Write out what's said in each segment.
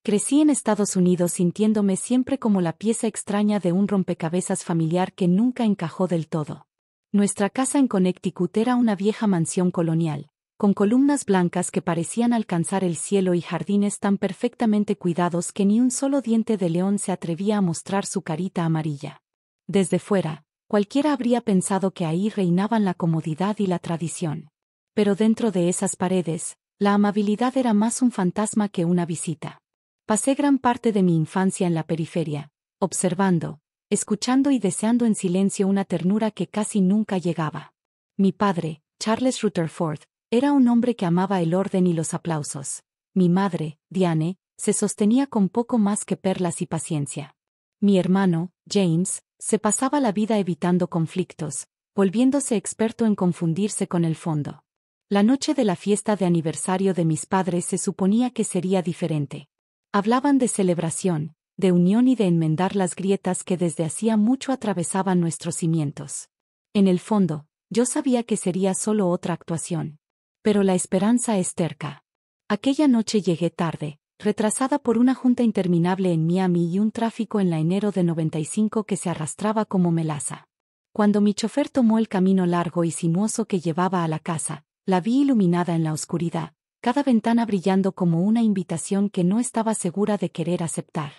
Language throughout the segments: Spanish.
Crecí en Estados Unidos sintiéndome siempre como la pieza extraña de un rompecabezas familiar que nunca encajó del todo. Nuestra casa en Connecticut era una vieja mansión colonial, con columnas blancas que parecían alcanzar el cielo y jardines tan perfectamente cuidados que ni un solo diente de león se atrevía a mostrar su carita amarilla. Desde fuera, cualquiera habría pensado que ahí reinaban la comodidad y la tradición. Pero dentro de esas paredes, la amabilidad era más un fantasma que una visita. Pasé gran parte de mi infancia en la periferia, observando, escuchando y deseando en silencio una ternura que casi nunca llegaba. Mi padre, Charles Rutherford, era un hombre que amaba el orden y los aplausos. Mi madre, Diane, se sostenía con poco más que perlas y paciencia. Mi hermano, James, se pasaba la vida evitando conflictos, volviéndose experto en confundirse con el fondo. La noche de la fiesta de aniversario de mis padres se suponía que sería diferente. Hablaban de celebración, de unión y de enmendar las grietas que desde hacía mucho atravesaban nuestros cimientos. En el fondo, yo sabía que sería solo otra actuación. Pero la esperanza es terca. Aquella noche llegué tarde, retrasada por una junta interminable en Miami y un tráfico en la enero de 95 que se arrastraba como melaza. Cuando mi chofer tomó el camino largo y sinuoso que llevaba a la casa, la vi iluminada en la oscuridad, cada ventana brillando como una invitación que no estaba segura de querer aceptar.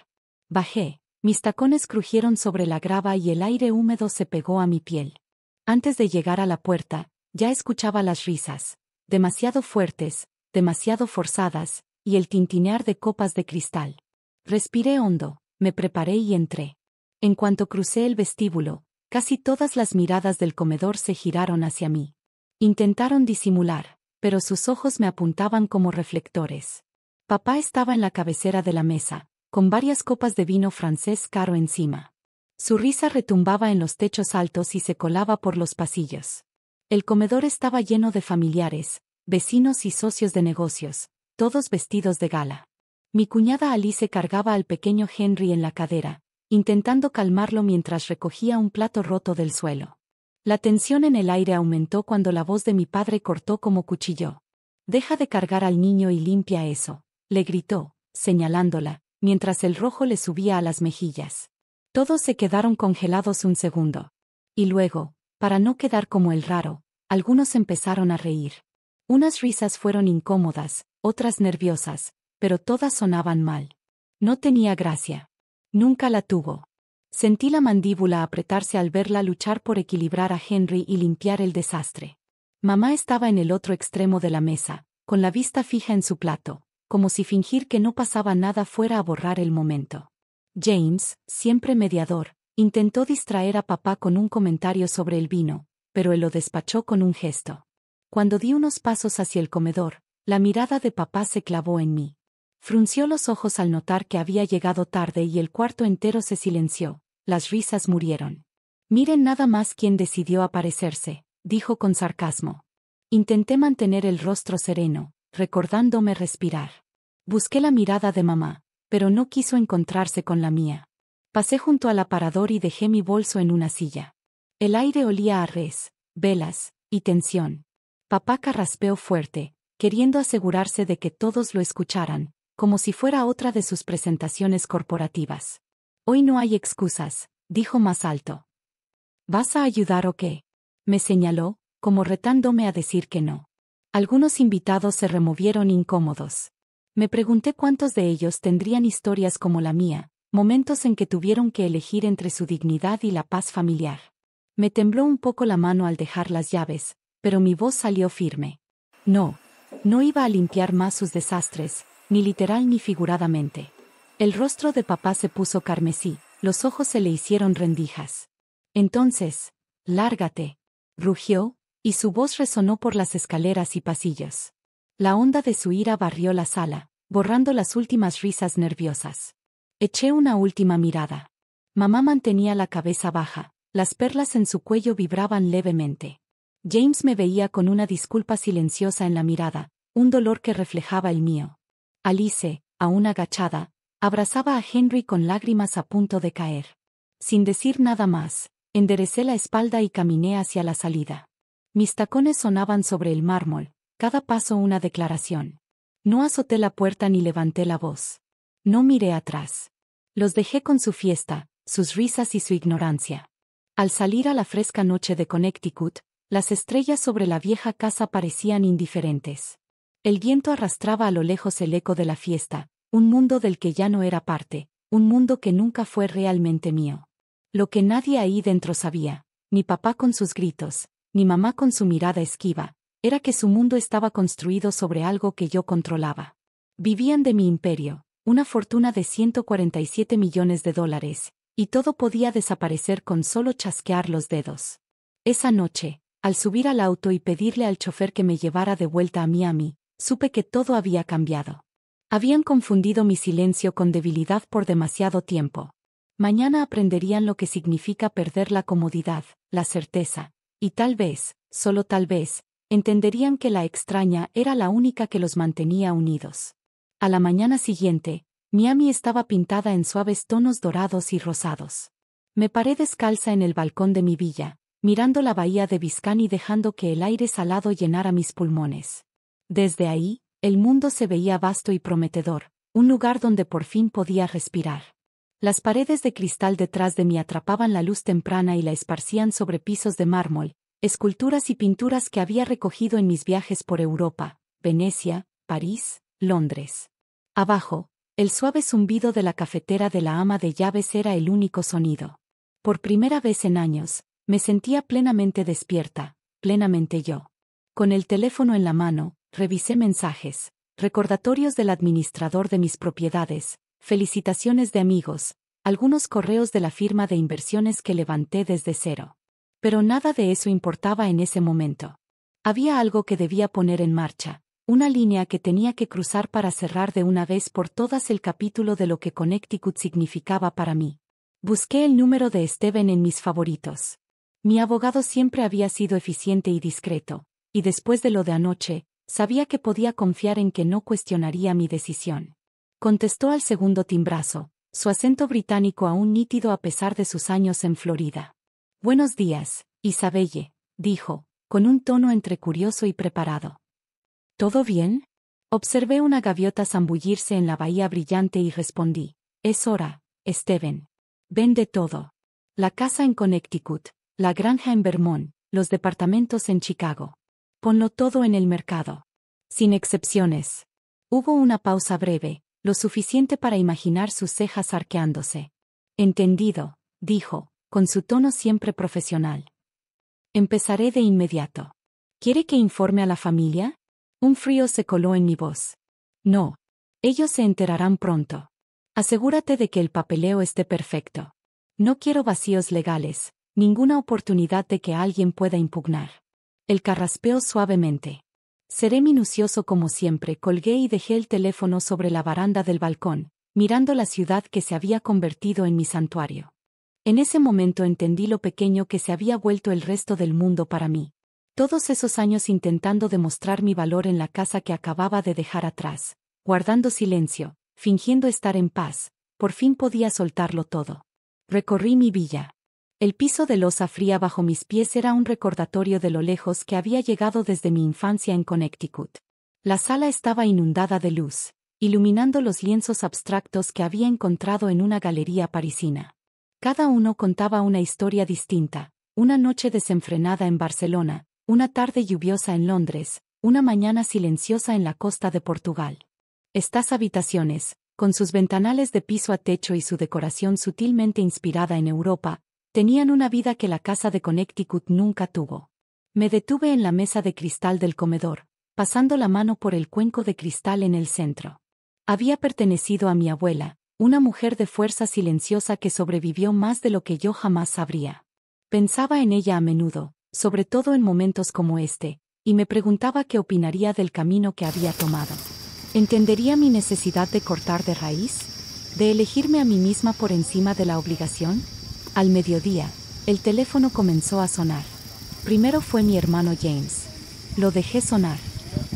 Bajé, mis tacones crujieron sobre la grava y el aire húmedo se pegó a mi piel. Antes de llegar a la puerta, ya escuchaba las risas, demasiado fuertes, demasiado forzadas, y el tintinear de copas de cristal. Respiré hondo, me preparé y entré. En cuanto crucé el vestíbulo, casi todas las miradas del comedor se giraron hacia mí. Intentaron disimular, pero sus ojos me apuntaban como reflectores. Papá estaba en la cabecera de la mesa, con varias copas de vino francés caro encima. Su risa retumbaba en los techos altos y se colaba por los pasillos. El comedor estaba lleno de familiares, vecinos y socios de negocios, todos vestidos de gala. Mi cuñada Alice cargaba al pequeño Henry en la cadera, intentando calmarlo mientras recogía un plato roto del suelo. La tensión en el aire aumentó cuando la voz de mi padre cortó como cuchillo. «Deja de cargar al niño y limpia eso», le gritó, señalándola, mientras el rojo le subía a las mejillas. Todos se quedaron congelados un segundo. Y luego, para no quedar como el raro, algunos empezaron a reír. Unas risas fueron incómodas, otras nerviosas, pero todas sonaban mal. No tenía gracia. Nunca la tuvo. Sentí la mandíbula apretarse al verla luchar por equilibrar a Henry y limpiar el desastre. Mamá estaba en el otro extremo de la mesa, con la vista fija en su plato, como si fingir que no pasaba nada fuera a borrar el momento. James, siempre mediador, intentó distraer a papá con un comentario sobre el vino, pero él lo despachó con un gesto. Cuando di unos pasos hacia el comedor, la mirada de papá se clavó en mí. Frunció los ojos al notar que había llegado tarde y el cuarto entero se silenció. Las risas murieron. «Miren nada más quién decidió aparecerse», dijo con sarcasmo. Intenté mantener el rostro sereno, recordándome respirar. Busqué la mirada de mamá, pero no quiso encontrarse con la mía. Pasé junto al aparador y dejé mi bolso en una silla. El aire olía a res, velas y tensión. Papá carraspeó fuerte, queriendo asegurarse de que todos lo escucharan, como si fuera otra de sus presentaciones corporativas. «Hoy no hay excusas», dijo más alto. «¿Vas a ayudar o qué?», me señaló, como retándome a decir que no. Algunos invitados se removieron incómodos. Me pregunté cuántos de ellos tendrían historias como la mía, momentos en que tuvieron que elegir entre su dignidad y la paz familiar. Me tembló un poco la mano al dejar las llaves, pero mi voz salió firme. No iba a limpiar más sus desastres, ni literal ni figuradamente. El rostro de papá se puso carmesí, los ojos se le hicieron rendijas. «Entonces, lárgate», rugió, y su voz resonó por las escaleras y pasillos. La onda de su ira barrió la sala, borrando las últimas risas nerviosas. Eché una última mirada. Mamá mantenía la cabeza baja, las perlas en su cuello vibraban levemente. James me veía con una disculpa silenciosa en la mirada, un dolor que reflejaba el mío. Alice, aún agachada, abrazaba a Henry con lágrimas a punto de caer. Sin decir nada más, enderecé la espalda y caminé hacia la salida. Mis tacones sonaban sobre el mármol, cada paso una declaración. No azoté la puerta ni levanté la voz. No miré atrás. Los dejé con su fiesta, sus risas y su ignorancia. Al salir a la fresca noche de Connecticut, las estrellas sobre la vieja casa parecían indiferentes. El viento arrastraba a lo lejos el eco de la fiesta, un mundo del que ya no era parte, un mundo que nunca fue realmente mío. Lo que nadie ahí dentro sabía, ni papá con sus gritos, ni mamá con su mirada esquiva, era que su mundo estaba construido sobre algo que yo controlaba. Vivían de mi imperio, una fortuna de $147 millones, y todo podía desaparecer con solo chasquear los dedos. Esa noche, al subir al auto y pedirle al chofer que me llevara de vuelta a Miami, supe que todo había cambiado. Habían confundido mi silencio con debilidad por demasiado tiempo. Mañana aprenderían lo que significa perder la comodidad, la certeza, y tal vez, solo tal vez, entenderían que la extraña era la única que los mantenía unidos. A la mañana siguiente, Miami estaba pintada en suaves tonos dorados y rosados. Me paré descalza en el balcón de mi villa, mirando la bahía de Biscayne y dejando que el aire salado llenara mis pulmones. Desde ahí, el mundo se veía vasto y prometedor, un lugar donde por fin podía respirar. Las paredes de cristal detrás de mí atrapaban la luz temprana y la esparcían sobre pisos de mármol, esculturas y pinturas que había recogido en mis viajes por Europa, Venecia, París, Londres. Abajo, el suave zumbido de la cafetera de la ama de llaves era el único sonido. Por primera vez en años, me sentía plenamente despierta, plenamente yo. Con el teléfono en la mano, revisé mensajes, recordatorios del administrador de mis propiedades, felicitaciones de amigos, algunos correos de la firma de inversiones que levanté desde cero. Pero nada de eso importaba en ese momento. Había algo que debía poner en marcha, una línea que tenía que cruzar para cerrar de una vez por todas el capítulo de lo que Connecticut significaba para mí. Busqué el número de Steven en mis favoritos. Mi abogado siempre había sido eficiente y discreto, y después de lo de anoche, sabía que podía confiar en que no cuestionaría mi decisión. Contestó al segundo timbrazo, su acento británico aún nítido a pesar de sus años en Florida. «Buenos días, Isabelle», dijo, con un tono entre curioso y preparado. «¿Todo bien?» Observé una gaviota zambullirse en la bahía brillante y respondí. «Es hora, Steven. Vende todo. La casa en Connecticut, la granja en Vermont, los departamentos en Chicago. Ponlo todo en el mercado. Sin excepciones». Hubo una pausa breve, lo suficiente para imaginar sus cejas arqueándose. «Entendido», dijo, con su tono siempre profesional. «Empezaré de inmediato. ¿Quiere que informe a la familia?» Un frío se coló en mi voz. «No. Ellos se enterarán pronto. Asegúrate de que el papeleo esté perfecto. No quiero vacíos legales, ninguna oportunidad de que alguien pueda impugnar». Él carraspeó suavemente. «Seré minucioso como siempre». Colgué y dejé el teléfono sobre la baranda del balcón, mirando la ciudad que se había convertido en mi santuario. En ese momento entendí lo pequeño que se había vuelto el resto del mundo para mí. Todos esos años intentando demostrar mi valor en la casa que acababa de dejar atrás, guardando silencio, fingiendo estar en paz, por fin podía soltarlo todo. Recorrí mi villa. El piso de losa fría bajo mis pies era un recordatorio de lo lejos que había llegado desde mi infancia en Connecticut. La sala estaba inundada de luz, iluminando los lienzos abstractos que había encontrado en una galería parisina. Cada uno contaba una historia distinta, una noche desenfrenada en Barcelona, una tarde lluviosa en Londres, una mañana silenciosa en la costa de Portugal. Estas habitaciones, con sus ventanales de piso a techo y su decoración sutilmente inspirada en Europa, tenían una vida que la casa de Connecticut nunca tuvo. Me detuve en la mesa de cristal del comedor, pasando la mano por el cuenco de cristal en el centro. Había pertenecido a mi abuela, una mujer de fuerza silenciosa que sobrevivió más de lo que yo jamás sabría. Pensaba en ella a menudo, sobre todo en momentos como este, y me preguntaba qué opinaría del camino que había tomado. ¿Entendería mi necesidad de cortar de raíz? ¿De elegirme a mí misma por encima de la obligación? Al mediodía, el teléfono comenzó a sonar. Primero fue mi hermano James. Lo dejé sonar.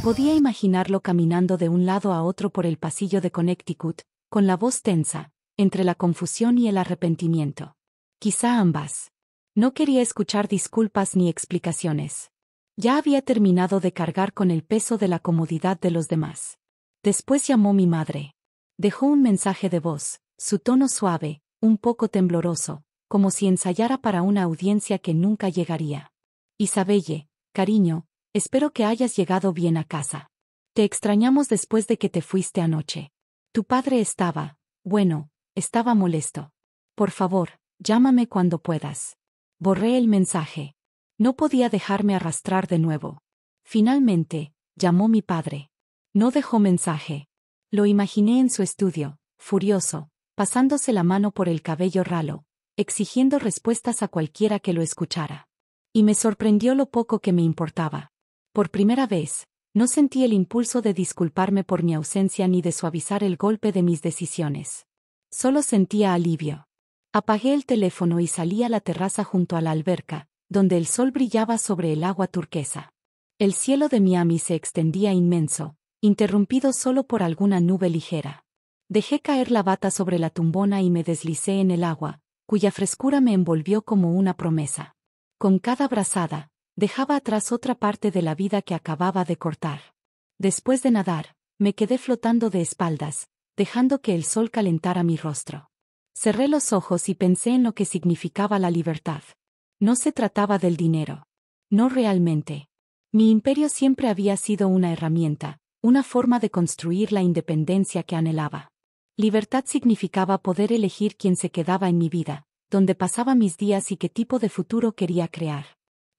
Podía imaginarlo caminando de un lado a otro por el pasillo de Connecticut, con la voz tensa, entre la confusión y el arrepentimiento. Quizá ambas. No quería escuchar disculpas ni explicaciones. Ya había terminado de cargar con el peso de la comodidad de los demás. Después llamó mi madre. Dejó un mensaje de voz, su tono suave, un poco tembloroso, como si ensayara para una audiencia que nunca llegaría. Isabelle, cariño, espero que hayas llegado bien a casa. Te extrañamos después de que te fuiste anoche. Tu padre estaba molesto. Por favor, llámame cuando puedas. Borré el mensaje. No podía dejarme arrastrar de nuevo. Finalmente, llamó mi padre. No dejó mensaje. Lo imaginé en su estudio, furioso, pasándose la mano por el cabello ralo, exigiendo respuestas a cualquiera que lo escuchara. Y me sorprendió lo poco que me importaba. Por primera vez, no sentí el impulso de disculparme por mi ausencia ni de suavizar el golpe de mis decisiones. Solo sentía alivio. Apagué el teléfono y salí a la terraza junto a la alberca, donde el sol brillaba sobre el agua turquesa. El cielo de Miami se extendía inmenso, interrumpido solo por alguna nube ligera. Dejé caer la bata sobre la tumbona y me deslicé en el agua, cuya frescura me envolvió como una promesa. Con cada brazada, dejaba atrás otra parte de la vida que acababa de cortar. Después de nadar, me quedé flotando de espaldas, dejando que el sol calentara mi rostro. Cerré los ojos y pensé en lo que significaba la libertad. No se trataba del dinero. No realmente. Mi imperio siempre había sido una herramienta, una forma de construir la independencia que anhelaba. Libertad significaba poder elegir quién se quedaba en mi vida, dónde pasaba mis días y qué tipo de futuro quería crear.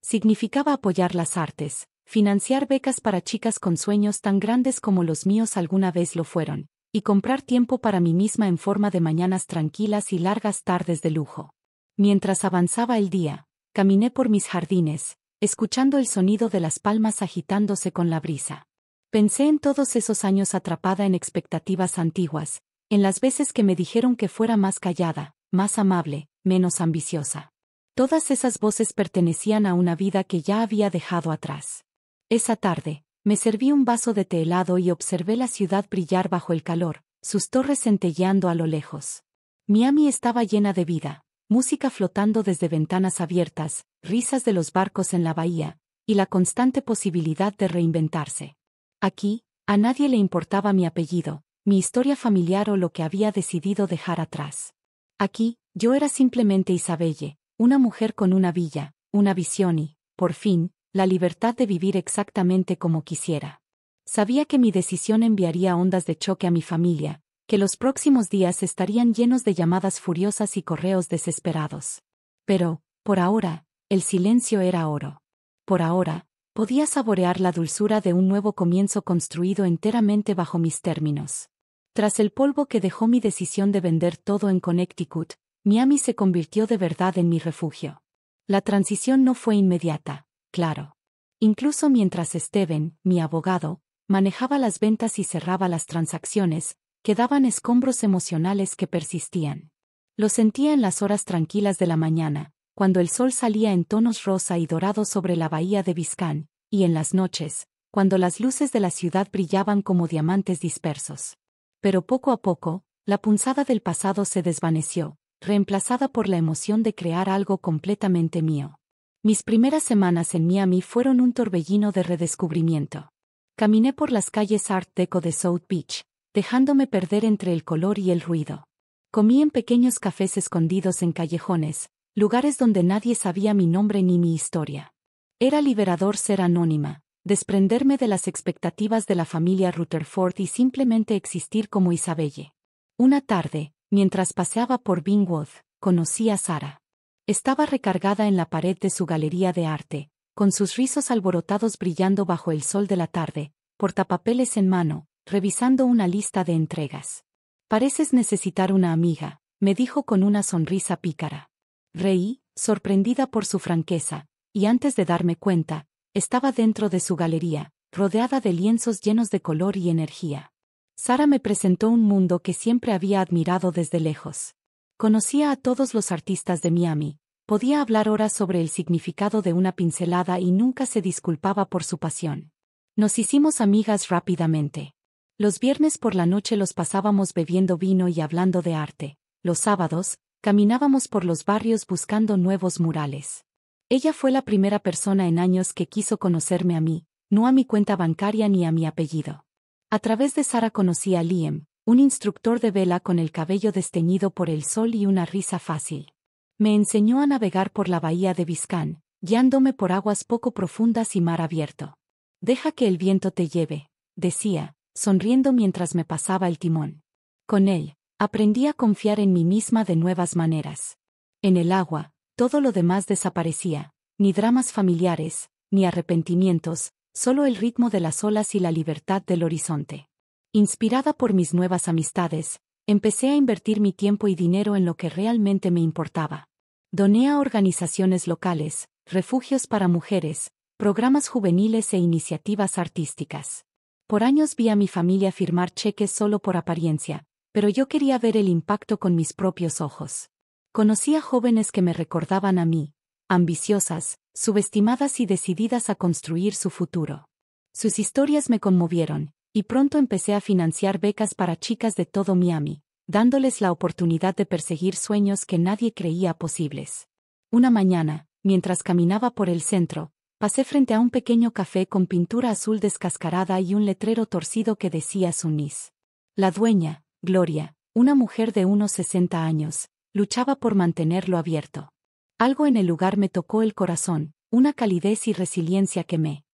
Significaba apoyar las artes, financiar becas para chicas con sueños tan grandes como los míos alguna vez lo fueron, y comprar tiempo para mí misma en forma de mañanas tranquilas y largas tardes de lujo. Mientras avanzaba el día, caminé por mis jardines, escuchando el sonido de las palmas agitándose con la brisa. Pensé en todos esos años atrapada en expectativas antiguas, en las veces que me dijeron que fuera más callada, más amable, menos ambiciosa. Todas esas voces pertenecían a una vida que ya había dejado atrás. Esa tarde, me serví un vaso de té helado y observé la ciudad brillar bajo el calor, sus torres centelleando a lo lejos. Miami estaba llena de vida, música flotando desde ventanas abiertas, risas de los barcos en la bahía, y la constante posibilidad de reinventarse. Aquí, a nadie le importaba mi apellido, mi historia familiar o lo que había decidido dejar atrás. Aquí, yo era simplemente Isabelle, una mujer con una villa, una visión y, por fin, la libertad de vivir exactamente como quisiera. Sabía que mi decisión enviaría ondas de choque a mi familia, que los próximos días estarían llenos de llamadas furiosas y correos desesperados. Pero, por ahora, el silencio era oro. Por ahora, podía saborear la dulzura de un nuevo comienzo construido enteramente bajo mis términos. Tras el polvo que dejó mi decisión de vender todo en Connecticut, Miami se convirtió de verdad en mi refugio. La transición no fue inmediata, claro. Incluso mientras Steven, mi abogado, manejaba las ventas y cerraba las transacciones, quedaban escombros emocionales que persistían. Lo sentía en las horas tranquilas de la mañana, cuando el sol salía en tonos rosa y dorado sobre la bahía de Biscayne, y en las noches, cuando las luces de la ciudad brillaban como diamantes dispersos. Pero poco a poco, la punzada del pasado se desvaneció, reemplazada por la emoción de crear algo completamente mío. Mis primeras semanas en Miami fueron un torbellino de redescubrimiento. Caminé por las calles Art Deco de South Beach, dejándome perder entre el color y el ruido. Comí en pequeños cafés escondidos en callejones, lugares donde nadie sabía mi nombre ni mi historia. Era liberador ser anónima, desprenderme de las expectativas de la familia Rutherford y simplemente existir como Isabelle. Una tarde, mientras paseaba por Wynwood, conocí a Sara. Estaba recargada en la pared de su galería de arte, con sus rizos alborotados brillando bajo el sol de la tarde, portapapeles en mano, revisando una lista de entregas. «Pareces necesitar una amiga», me dijo con una sonrisa pícara. Reí, sorprendida por su franqueza, y antes de darme cuenta, estaba dentro de su galería, rodeada de lienzos llenos de color y energía. Sara me presentó un mundo que siempre había admirado desde lejos. Conocía a todos los artistas de Miami, podía hablar horas sobre el significado de una pincelada y nunca se disculpaba por su pasión. Nos hicimos amigas rápidamente. Los viernes por la noche los pasábamos bebiendo vino y hablando de arte. Los sábados, caminábamos por los barrios buscando nuevos murales. Ella fue la primera persona en años que quiso conocerme a mí, no a mi cuenta bancaria ni a mi apellido. A través de Sara conocí a Liam, un instructor de vela con el cabello desteñido por el sol y una risa fácil. Me enseñó a navegar por la bahía de Biscayne, guiándome por aguas poco profundas y mar abierto. Deja que el viento te lleve, decía, sonriendo mientras me pasaba el timón. Con él, aprendí a confiar en mí misma de nuevas maneras. En el agua, todo lo demás desaparecía, ni dramas familiares, ni arrepentimientos, solo el ritmo de las olas y la libertad del horizonte. Inspirada por mis nuevas amistades, empecé a invertir mi tiempo y dinero en lo que realmente me importaba. Doné a organizaciones locales, refugios para mujeres, programas juveniles e iniciativas artísticas. Por años vi a mi familia firmar cheques solo por apariencia, pero yo quería ver el impacto con mis propios ojos. Conocí a jóvenes que me recordaban a mí, ambiciosas, subestimadas y decididas a construir su futuro. Sus historias me conmovieron, y pronto empecé a financiar becas para chicas de todo Miami, dándoles la oportunidad de perseguir sueños que nadie creía posibles. Una mañana, mientras caminaba por el centro, pasé frente a un pequeño café con pintura azul descascarada y un letrero torcido que decía Sunnis. La dueña, Gloria, una mujer de unos 60 años, luchaba por mantenerlo abierto. Algo en el lugar me tocó el corazón, una calidez y resiliencia que me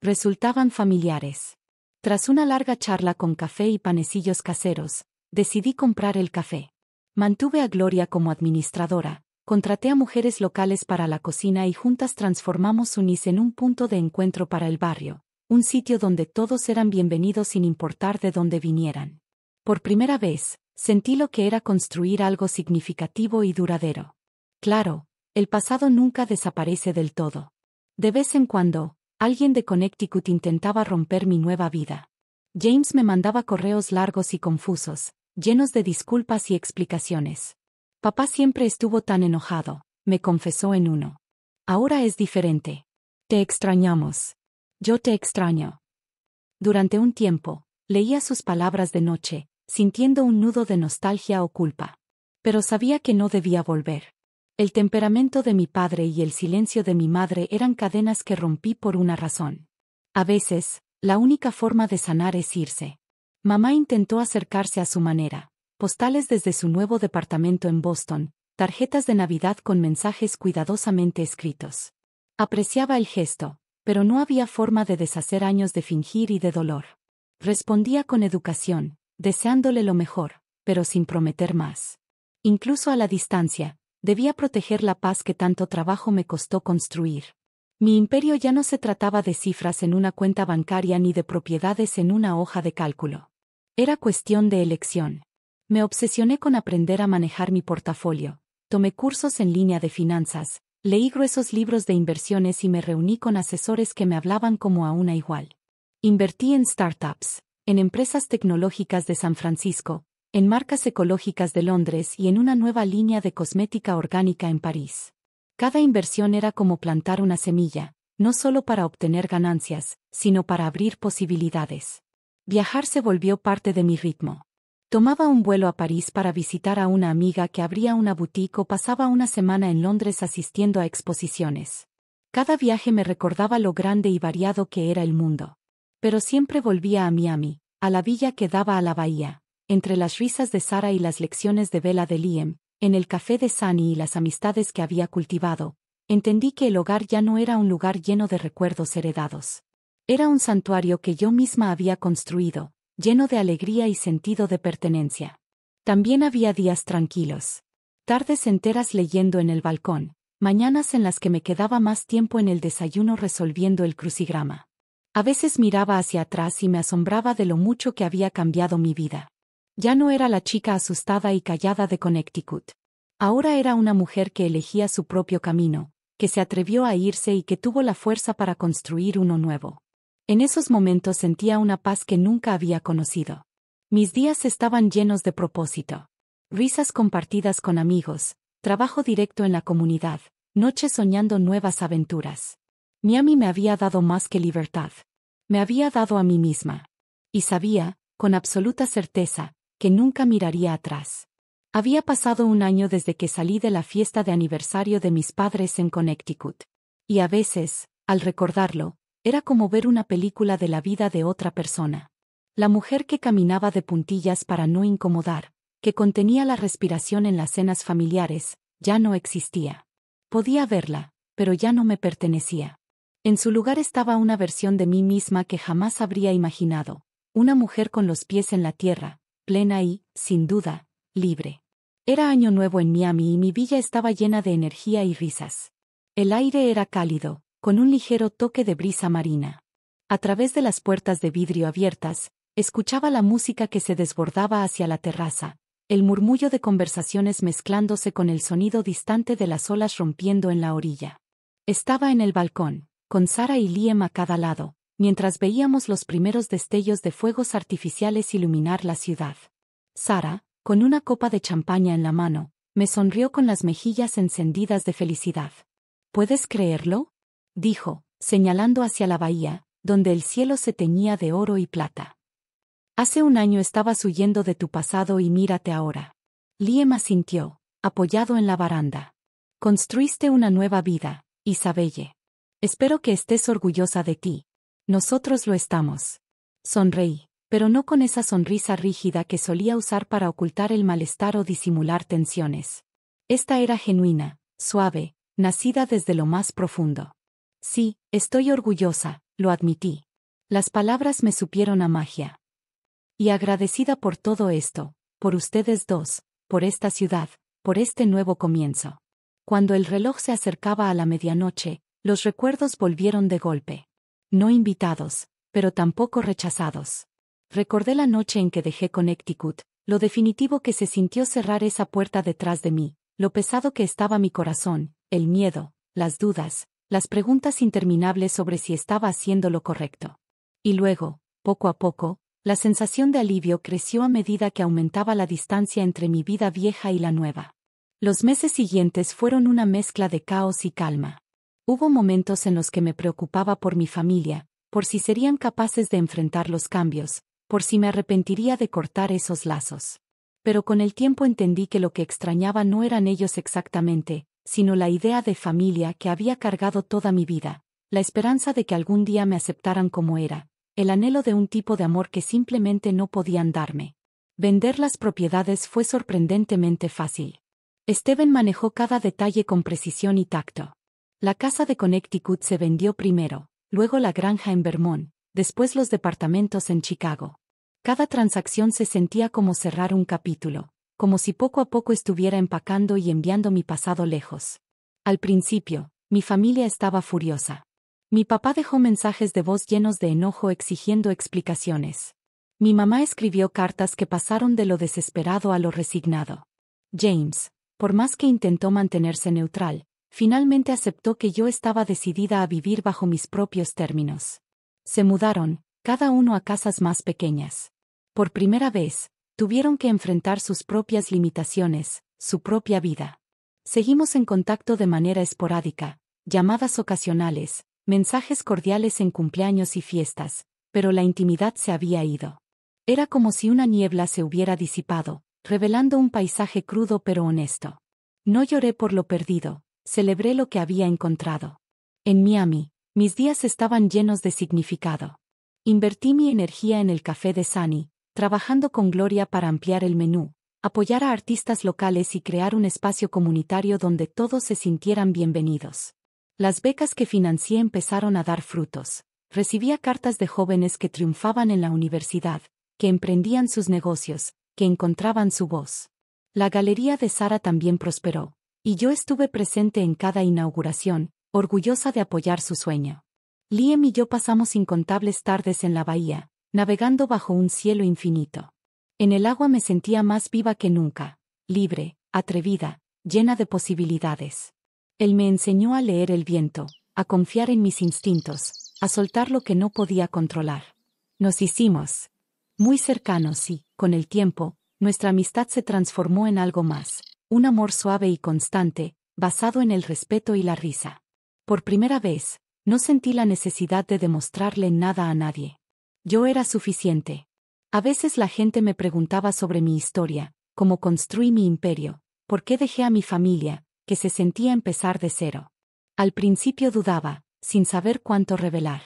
resultaban familiares. Tras una larga charla con café y panecillos caseros, decidí comprar el café. Mantuve a Gloria como administradora, contraté a mujeres locales para la cocina y juntas transformamos Sunnis en un punto de encuentro para el barrio, un sitio donde todos eran bienvenidos sin importar de dónde vinieran. Por primera vez, sentí lo que era construir algo significativo y duradero. Claro, el pasado nunca desaparece del todo. De vez en cuando, alguien de Connecticut intentaba romper mi nueva vida. James me mandaba correos largos y confusos, llenos de disculpas y explicaciones. Papá siempre estuvo tan enojado, me confesó en uno. Ahora es diferente. Te extrañamos. Yo te extraño. Durante un tiempo, leía sus palabras de noche, sintiendo un nudo de nostalgia o culpa. Pero sabía que no debía volver. El temperamento de mi padre y el silencio de mi madre eran cadenas que rompí por una razón. A veces, la única forma de sanar es irse. Mamá intentó acercarse a su manera. Postales desde su nuevo departamento en Boston, tarjetas de Navidad con mensajes cuidadosamente escritos. Apreciaba el gesto, pero no había forma de deshacer años de fingir y de dolor. Respondía con educación, deseándole lo mejor, pero sin prometer más. Incluso a la distancia, debía proteger la paz que tanto trabajo me costó construir. Mi imperio ya no se trataba de cifras en una cuenta bancaria ni de propiedades en una hoja de cálculo. Era cuestión de elección. Me obsesioné con aprender a manejar mi portafolio, tomé cursos en línea de finanzas, leí gruesos libros de inversiones y me reuní con asesores que me hablaban como a una igual. Invertí en startups, en empresas tecnológicas de San Francisco, en marcas ecológicas de Londres y en una nueva línea de cosmética orgánica en París. Cada inversión era como plantar una semilla, no solo para obtener ganancias, sino para abrir posibilidades. Viajar se volvió parte de mi ritmo. Tomaba un vuelo a París para visitar a una amiga que abría una boutique o pasaba una semana en Londres asistiendo a exposiciones. Cada viaje me recordaba lo grande y variado que era el mundo. Pero siempre volvía a Miami, a la villa que daba a la bahía, entre las risas de Sara y las lecciones de vela de Liam, en el café de Sunny y las amistades que había cultivado. Entendí que el hogar ya no era un lugar lleno de recuerdos heredados. Era un santuario que yo misma había construido, lleno de alegría y sentido de pertenencia. También había días tranquilos. Tardes enteras leyendo en el balcón, mañanas en las que me quedaba más tiempo en el desayuno resolviendo el crucigrama. A veces miraba hacia atrás y me asombraba de lo mucho que había cambiado mi vida. Ya no era la chica asustada y callada de Connecticut. Ahora era una mujer que elegía su propio camino, que se atrevió a irse y que tuvo la fuerza para construir uno nuevo. En esos momentos sentía una paz que nunca había conocido. Mis días estaban llenos de propósito. Risas compartidas con amigos, trabajo directo en la comunidad, noches soñando nuevas aventuras. Miami me había dado más que libertad. Me había dado a mí misma. Y sabía, con absoluta certeza, que nunca miraría atrás. Había pasado un año desde que salí de la fiesta de aniversario de mis padres en Connecticut. Y a veces, al recordarlo, era como ver una película de la vida de otra persona. La mujer que caminaba de puntillas para no incomodar, que contenía la respiración en las cenas familiares, ya no existía. Podía verla, pero ya no me pertenecía. En su lugar estaba una versión de mí misma que jamás habría imaginado, una mujer con los pies en la tierra, plena y, sin duda, libre. Era año nuevo en Miami y mi villa estaba llena de energía y risas. El aire era cálido, con un ligero toque de brisa marina. A través de las puertas de vidrio abiertas, escuchaba la música que se desbordaba hacia la terraza, el murmullo de conversaciones mezclándose con el sonido distante de las olas rompiendo en la orilla. Estaba en el balcón, con Sara y Liam a cada lado, mientras veíamos los primeros destellos de fuegos artificiales iluminar la ciudad. Sara, con una copa de champaña en la mano, me sonrió con las mejillas encendidas de felicidad. ¿Puedes creerlo?, dijo, señalando hacia la bahía, donde el cielo se teñía de oro y plata. Hace un año estabas huyendo de tu pasado y mírate ahora. Liam asintió, apoyado en la baranda. Construiste una nueva vida, Isabelle. Espero que estés orgullosa de ti. Nosotros lo estamos. Sonreí, pero no con esa sonrisa rígida que solía usar para ocultar el malestar o disimular tensiones. Esta era genuina, suave, nacida desde lo más profundo. Sí, estoy orgullosa, lo admití. Las palabras me supieron a magia. Y agradecida por todo esto, por ustedes dos, por esta ciudad, por este nuevo comienzo. Cuando el reloj se acercaba a la medianoche, los recuerdos volvieron de golpe. No invitados, pero tampoco rechazados. Recordé la noche en que dejé Connecticut, lo definitivo que se sintió cerrar esa puerta detrás de mí, lo pesado que estaba mi corazón, el miedo, las dudas, las preguntas interminables sobre si estaba haciendo lo correcto. Y luego, poco a poco, la sensación de alivio creció a medida que aumentaba la distancia entre mi vida vieja y la nueva. Los meses siguientes fueron una mezcla de caos y calma. Hubo momentos en los que me preocupaba por mi familia, por si serían capaces de enfrentar los cambios, por si me arrepentiría de cortar esos lazos. Pero con el tiempo entendí que lo que extrañaba no eran ellos exactamente, sino la idea de familia que había cargado toda mi vida, la esperanza de que algún día me aceptaran como era, el anhelo de un tipo de amor que simplemente no podían darme. Vender las propiedades fue sorprendentemente fácil. Steven manejó cada detalle con precisión y tacto. La casa de Connecticut se vendió primero, luego la granja en Vermont, después los departamentos en Chicago. Cada transacción se sentía como cerrar un capítulo, como si poco a poco estuviera empacando y enviando mi pasado lejos. Al principio, mi familia estaba furiosa. Mi papá dejó mensajes de voz llenos de enojo exigiendo explicaciones. Mi mamá escribió cartas que pasaron de lo desesperado a lo resignado. James, por más que intentó mantenerse neutral, finalmente aceptó que yo estaba decidida a vivir bajo mis propios términos. Se mudaron, cada uno a casas más pequeñas. Por primera vez, tuvieron que enfrentar sus propias limitaciones, su propia vida. Seguimos en contacto de manera esporádica, llamadas ocasionales, mensajes cordiales en cumpleaños y fiestas, pero la intimidad se había ido. Era como si una niebla se hubiera disipado, revelando un paisaje crudo pero honesto. No lloré por lo perdido, celebré lo que había encontrado. En Miami, mis días estaban llenos de significado. Invertí mi energía en el café de Sunny, trabajando con Gloria para ampliar el menú, apoyar a artistas locales y crear un espacio comunitario donde todos se sintieran bienvenidos. Las becas que financié empezaron a dar frutos. Recibía cartas de jóvenes que triunfaban en la universidad, que emprendían sus negocios, que encontraban su voz. La galería de Sara también prosperó, y yo estuve presente en cada inauguración, orgullosa de apoyar su sueño. Liam y yo pasamos incontables tardes en la bahía, navegando bajo un cielo infinito. En el agua me sentía más viva que nunca, libre, atrevida, llena de posibilidades. Él me enseñó a leer el viento, a confiar en mis instintos, a soltar lo que no podía controlar. Nos hicimos muy cercanos y, con el tiempo, nuestra amistad se transformó en algo más, un amor suave y constante, basado en el respeto y la risa. Por primera vez, no sentí la necesidad de demostrarle nada a nadie. Yo era suficiente. A veces la gente me preguntaba sobre mi historia, cómo construí mi imperio, por qué dejé a mi familia, que se sentía empezar de cero. Al principio dudaba, sin saber cuánto revelar.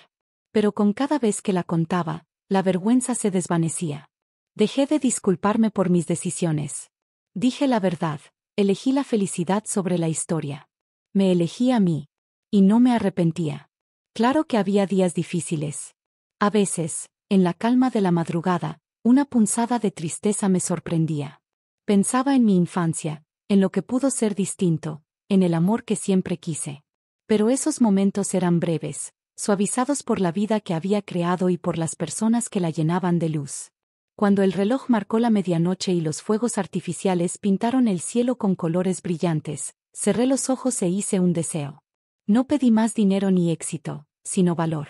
Pero con cada vez que la contaba, La vergüenza se desvanecía. Dejé de disculparme por mis decisiones. Dije la verdad, elegí la felicidad sobre la historia. Me elegí a mí. Y no me arrepentía. Claro que había días difíciles. A veces, en la calma de la madrugada, una punzada de tristeza me sorprendía. Pensaba en mi infancia, en lo que pudo ser distinto, en el amor que siempre quise. Pero esos momentos eran breves, suavizados por la vida que había creado y por las personas que la llenaban de luz. Cuando el reloj marcó la medianoche y los fuegos artificiales pintaron el cielo con colores brillantes, cerré los ojos e hice un deseo. No pedí más dinero ni éxito, sino valor.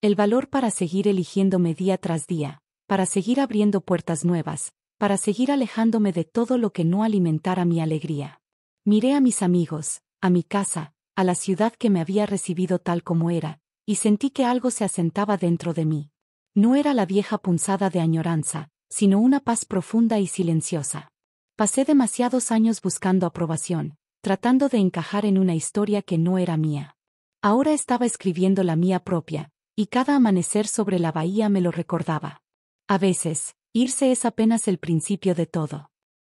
El valor para seguir eligiéndome día tras día, para seguir abriendo puertas nuevas, para seguir alejándome de todo lo que no alimentara mi alegría. Miré a mis amigos, a mi casa, a la ciudad que me había recibido tal como era, y sentí que algo se asentaba dentro de mí. No era la vieja punzada de añoranza, sino una paz profunda y silenciosa. Pasé demasiados años buscando aprobación, tratando de encajar en una historia que no era mía. Ahora estaba escribiendo la mía propia, y cada amanecer sobre la bahía me lo recordaba. A veces, irse es apenas el principio de todo.